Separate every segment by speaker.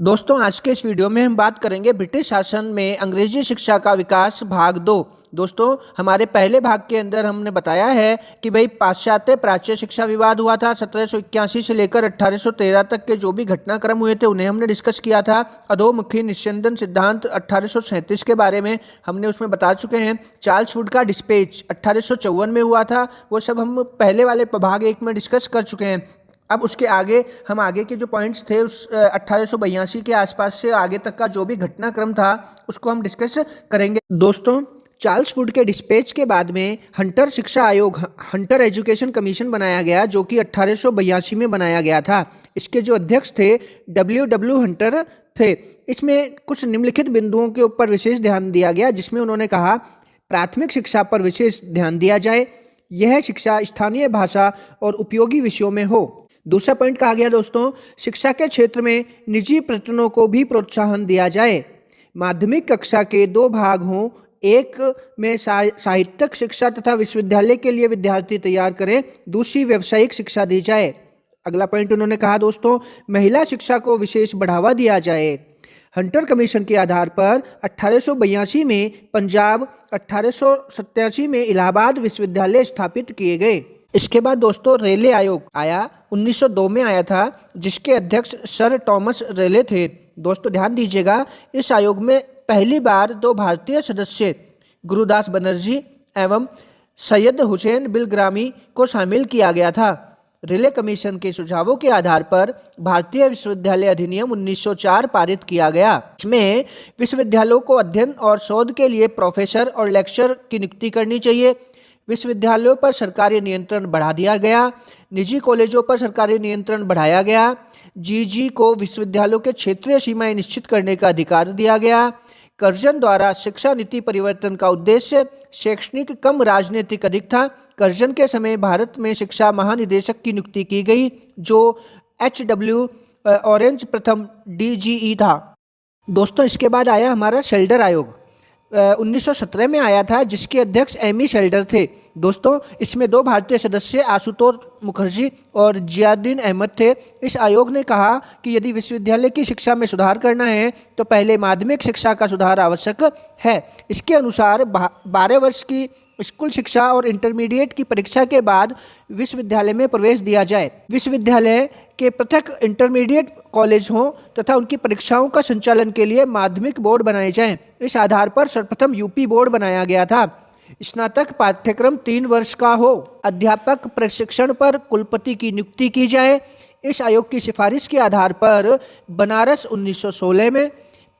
Speaker 1: दोस्तों आज के इस वीडियो में हम बात करेंगे ब्रिटिश शासन में अंग्रेजी शिक्षा का विकास भाग 2। दोस्तों हमारे पहले भाग के अंदर हमने बताया है कि भाई पाश्चात्य प्राच्य शिक्षा विवाद हुआ था 1781 से लेकर 1813 तक के जो भी घटनाक्रम हुए थे उन्हें हमने डिस्कस किया था। अधोमुखी निस्यंदन सिद्धांत 1837 के बारे में हमने उसमें बता चुके हैं। चार्ल्स वुड का डिस्पैच 1854 में हुआ था, वो सब हम पहले वाले भाग 1 में डिस्कस कर चुके हैं। अब उसके आगे हम आगे के जो पॉइंट्स थे उस 1882 के आसपास से आगे तक का जो भी घटनाक्रम था उसको हम डिस्कस करेंगे। दोस्तों चार्ल्स वुड के डिस्पैच के बाद में हंटर शिक्षा आयोग हंटर एजुकेशन कमीशन बनाया गया, जो कि 1882 में बनाया गया था। इसके जो अध्यक्ष थे W हंटर थे। इसमें कुछ निम्नलिखित बिंदुओं के ऊपर विशेष ध्यान दिया गया, जिसमें उन्होंने कहा प्राथमिक शिक्षा पर विशेष ध्यान दिया जाए, यह शिक्षा स्थानीय भाषा और उपयोगी विषयों में हो। दूसरा पॉइंट कहा गया दोस्तों, शिक्षा के क्षेत्र में निजी प्रयत्नों को भी प्रोत्साहन दिया जाए। माध्यमिक कक्षा के 2 भाग हों, एक में साहित्यिक शिक्षा तथा विश्वविद्यालय के लिए विद्यार्थी तैयार करें, दूसरी व्यावसायिक शिक्षा दी जाए। अगला पॉइंट उन्होंने कहा दोस्तों, महिला शिक्षा को विशेष बढ़ावा दिया जाए। हंटर कमीशन के आधार पर 1882 में पंजाब, 1887 में इलाहाबाद विश्वविद्यालय स्थापित किए गए। इसके बाद दोस्तों रेले आयोग आया, 1902 में आया था, जिसके अध्यक्ष सर टॉमस रेले थे। दोस्तों ध्यान दीजिएगा, इस आयोग में पहली बार 2 भारतीय सदस्य गुरुदास बनर्जी एवं सैयद हुसैन बिलग्रामी को शामिल किया गया था। रेले कमीशन के सुझावों के आधार पर भारतीय विश्वविद्यालय अधिनियम 1904 पारित किया गया। इसमें विश्वविद्यालयों को अध्ययन और शोध के लिए प्रोफेसर और लेक्चर की नियुक्ति करनी चाहिए। विश्वविद्यालयों पर सरकारी नियंत्रण बढ़ा दिया गया। निजी कॉलेजों पर सरकारी नियंत्रण बढ़ाया गया। जीजी को विश्वविद्यालयों के क्षेत्रीय सीमाएं निश्चित करने का अधिकार दिया गया। कर्जन द्वारा शिक्षा नीति परिवर्तन का उद्देश्य शैक्षणिक कम राजनीतिक अधिक था। कर्जन के समय भारत में शिक्षा महानिदेशक की नियुक्ति की गई, जो HW ऑरेंज प्रथम DGE था। दोस्तों इसके बाद आया हमारा शेल्डर आयोग, 1917 में आया था, जिसके अध्यक्ष एमी शेल्डर थे। दोस्तों इसमें 2 भारतीय सदस्य आशुतोष मुखर्जी और जियाउद्दीन अहमद थे। इस आयोग ने कहा कि यदि विश्वविद्यालय की शिक्षा में सुधार करना है तो पहले माध्यमिक शिक्षा का सुधार आवश्यक है। इसके अनुसार 12 वर्ष की स्कूल शिक्षा और इंटरमीडिएट की परीक्षा के बाद विश्वविद्यालय में प्रवेश दिया जाए। विश्वविद्यालय के पृथक इंटरमीडिएट कॉलेज हों तथा उनकी परीक्षाओं का संचालन के लिए माध्यमिक बोर्ड बनाए जाएं। इस आधार पर सर्वप्रथम यूपी बोर्ड बनाया गया था। स्नातक पाठ्यक्रम 3 वर्ष का हो। अध्यापक प्रशिक्षण पर कुलपति की नियुक्ति की जाए। इस आयोग की सिफारिश के आधार पर बनारस 1916 में,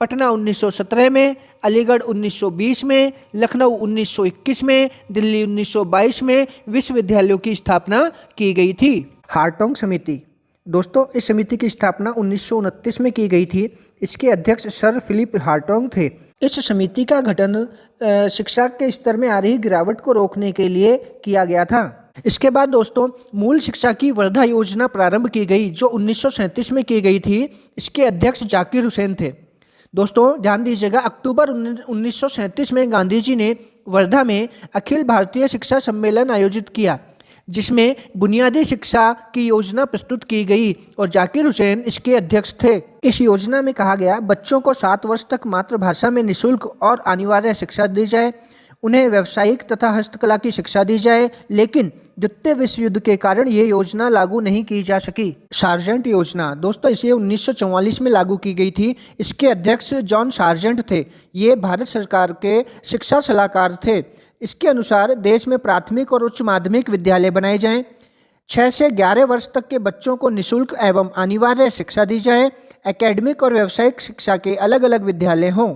Speaker 1: पटना 1917 में, अलीगढ़ 1920 में, लखनऊ 1921 में, दिल्ली 1922 में विश्वविद्यालयों की स्थापना की गई थी। हार्टोंग समिति, दोस्तों इस समिति की स्थापना 1929 में की गई थी। इसके अध्यक्ष सर फिलिप हार्टोंग थे। इस समिति का गठन शिक्षा के स्तर में आ रही गिरावट को रोकने के लिए किया गया था। इसके बाद दोस्तों मूल शिक्षा की वर्धा योजना प्रारंभ की गई, जो 1937 में की गई थी। इसके अध्यक्ष जाकिर हुसैन थे। दोस्तों ध्यान दीजिएगा, अक्टूबर 1937 में गांधी जी ने वर्धा में अखिल भारतीय शिक्षा सम्मेलन आयोजित किया, जिसमें बुनियादी शिक्षा की योजना प्रस्तुत की गई और जाकिर हुसैन इसके अध्यक्ष थे। इस योजना में कहा गया बच्चों को 7 वर्ष तक मातृभाषा में निःशुल्क और अनिवार्य शिक्षा दी जाए, उन्हें व्यावसायिक तथा हस्तकला की शिक्षा दी जाए, लेकिन द्वितीय विश्व युद्ध के कारण ये योजना लागू नहीं की जा सकी। सार्जेंट योजना, दोस्तों इसे 1944 में लागू की गई थी। इसके अध्यक्ष जॉन सार्जेंट थे। ये भारत सरकार के शिक्षा सलाहकार थे। इसके अनुसार देश में प्राथमिक और उच्च माध्यमिक विद्यालय बनाए जाएं। 6 से 11 वर्ष तक के बच्चों को निःशुल्क एवं अनिवार्य शिक्षा दी जाए। एकेडमिक और व्यावसायिक शिक्षा के अलग अलग विद्यालय हों।